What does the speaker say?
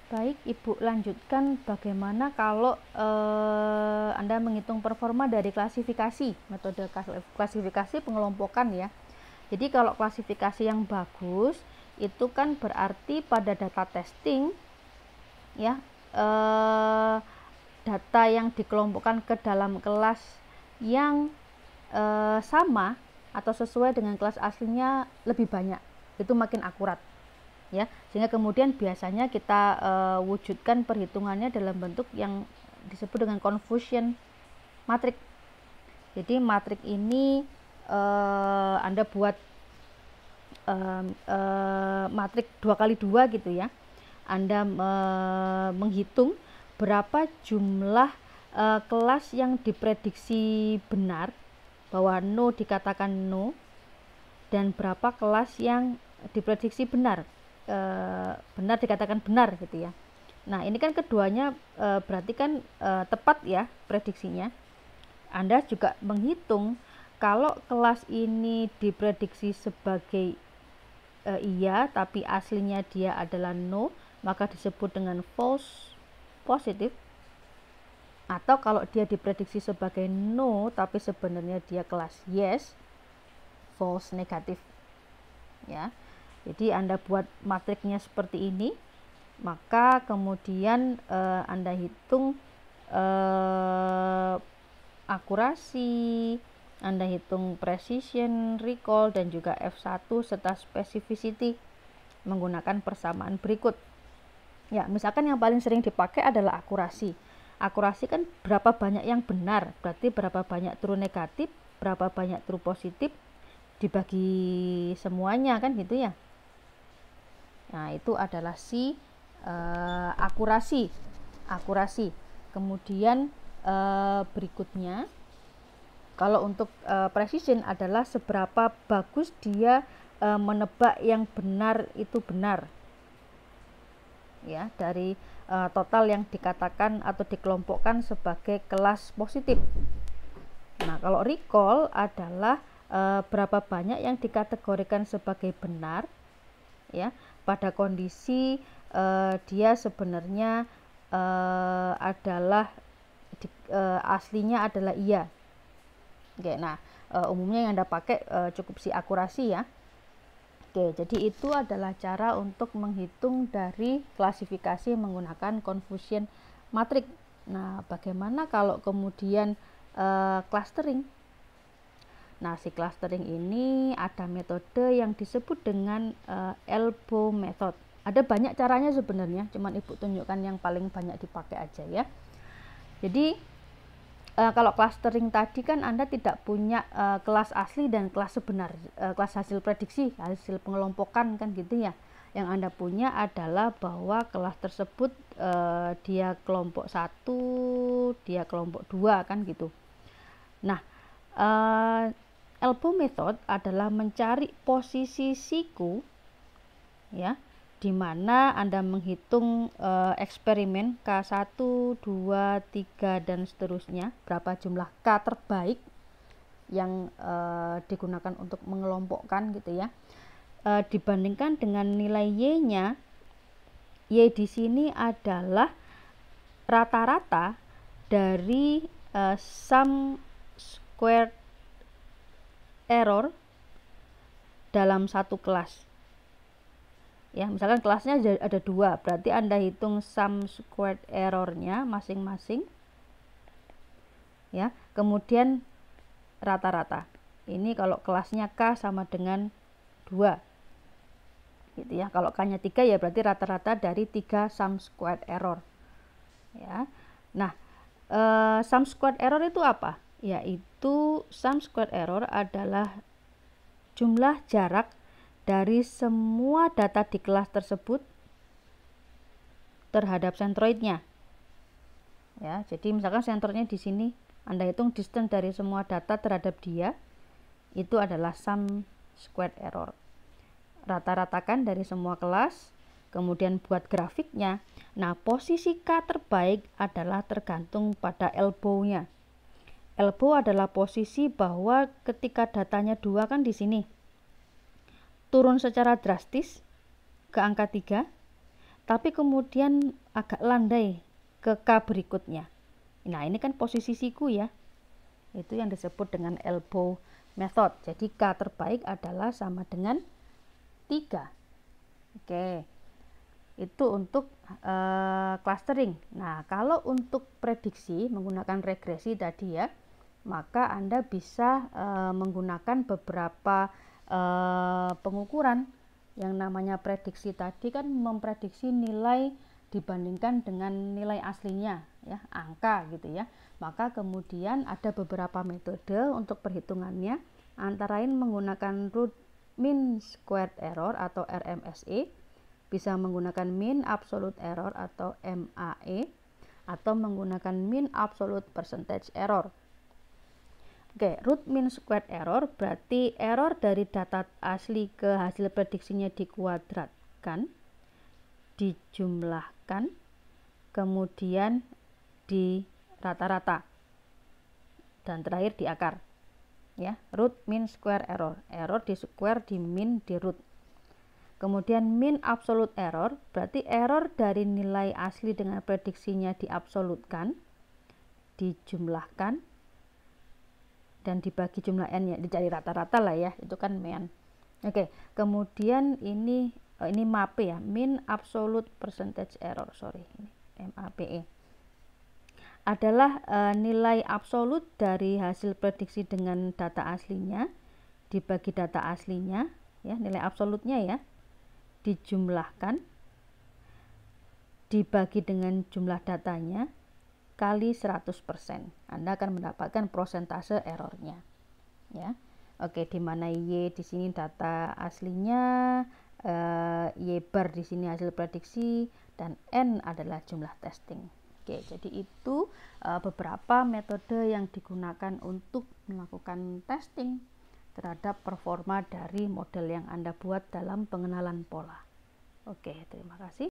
Baik, Ibu lanjutkan bagaimana kalau Anda menghitung performa dari klasifikasi, metode klasifikasi pengelompokan ya. Jadi kalau klasifikasi yang bagus itu kan berarti pada data testing ya, data yang dikelompokkan ke dalam kelas yang sama atau sesuai dengan kelas aslinya lebih banyak, itu makin akurat ya, sehingga kemudian biasanya kita wujudkan perhitungannya dalam bentuk yang disebut dengan confusion matrix. Jadi matriks ini Anda buat matriks 2x2 gitu ya. Anda menghitung berapa jumlah kelas yang diprediksi benar bahwa no dikatakan no, dan berapa kelas yang diprediksi benar dikatakan benar gitu ya. Nah ini kan keduanya berarti kan tepat ya prediksinya. Anda juga menghitung kalau kelas ini diprediksi sebagai iya tapi aslinya dia adalah no, maka disebut dengan false positif. Atau kalau dia diprediksi sebagai no tapi sebenarnya dia kelas yes, false negatif ya. Jadi Anda buat matriksnya seperti ini, maka kemudian Anda hitung akurasi, Anda hitung precision, recall, dan juga F1 serta specificity menggunakan persamaan berikut. Ya, misalkan yang paling sering dipakai adalah akurasi. Akurasi kan berapa banyak yang benar, berarti berapa banyak true negatif, berapa banyak true positif dibagi semuanya kan gitu ya. Nah, itu adalah si akurasi. Kemudian berikutnya, kalau untuk precision adalah seberapa bagus dia menebak yang benar itu benar. Ya, dari total yang dikatakan atau dikelompokkan sebagai kelas positif. Nah, kalau recall adalah berapa banyak yang dikategorikan sebagai benar ya, pada kondisi dia sebenarnya adalah aslinya adalah iya. Oke, nah umumnya yang Anda pakai cukup si akurasi ya. Oke, jadi itu adalah cara untuk menghitung dari klasifikasi menggunakan confusion matrix. Nah, bagaimana kalau kemudian clustering? Nah, si clustering ini ada metode yang disebut dengan elbow method. Ada banyak caranya sebenarnya, cuman Ibu tunjukkan yang paling banyak dipakai aja ya. Jadi kalau clustering tadi kan Anda tidak punya kelas asli dan kelas sebenar, kelas hasil prediksi, hasil pengelompokan kan gitu ya. Yang Anda punya adalah bahwa kelas tersebut dia kelompok 1, dia kelompok 2 kan gitu. Nah, elbow method adalah mencari posisi siku ya, di mana Anda menghitung eksperimen K1, 2, 3 dan seterusnya, berapa jumlah K terbaik yang digunakan untuk mengelompokkan gitu ya, dibandingkan dengan nilai Y-nya. Y di sini adalah rata-rata dari sum squared error dalam satu kelas ya. Misalkan kelasnya ada 2, berarti Anda hitung sum squared errornya masing-masing ya, kemudian rata-rata. Ini kalau kelasnya K sama dengan 2 gitu ya. Kalau K nya 3 ya berarti rata-rata dari 3 sum squared error ya. Nah, sum squared error itu apa? Yaitu sum squared error adalah jumlah jarak dari semua data di kelas tersebut terhadap centroidnya ya. Jadi misalkan centroidnya di sini, Anda hitung distance dari semua data terhadap dia, itu adalah sum squared error. Rata-ratakan dari semua kelas, kemudian buat grafiknya. Nah, posisi K terbaik adalah tergantung pada elbow-nya. Elbow adalah posisi bahwa ketika datanya 2 kan di sini turun secara drastis ke angka 3, tapi kemudian agak landai ke K berikutnya. Nah, ini kan posisi siku ya. Itu yang disebut dengan elbow method. Jadi K terbaik adalah sama dengan 3. Oke. Itu untuk clustering. Nah, kalau untuk prediksi menggunakan regresi tadi ya, maka Anda bisa menggunakan beberapa pengukuran. Yang namanya prediksi tadi kan memprediksi nilai dibandingkan dengan nilai aslinya ya, angka gitu ya. Maka kemudian ada beberapa metode untuk perhitungannya, antara lain menggunakan root mean squared error atau RMSE, bisa menggunakan mean absolute error atau MAE, atau menggunakan mean absolute percentage error. Oke, root mean squared error berarti error dari data asli ke hasil prediksinya dikuadratkan, dijumlahkan, kemudian di rata-rata, dan terakhir di akar. Ya, root mean square error. Error di square, di mean, di root. Kemudian mean absolute error berarti error dari nilai asli dengan prediksinya diabsolutkan, dijumlahkan, dan dibagi jumlah n ya, dicari rata-rata lah ya, itu kan mean. Oke, kemudian ini MAPE ya, mean absolute percentage error, ini MAPE adalah nilai absolut dari hasil prediksi dengan data aslinya dibagi data aslinya ya, nilai absolutnya ya, dijumlahkan, dibagi dengan jumlah datanya kali 100%. Anda akan mendapatkan prosentase errornya ya. Oke, di mana Y di sini data aslinya, Y bar di sini hasil prediksi, dan N adalah jumlah testing. Oke, jadi itu beberapa metode yang digunakan untuk melakukan testing terhadap performa dari model yang Anda buat dalam pengenalan pola. Oke, terima kasih.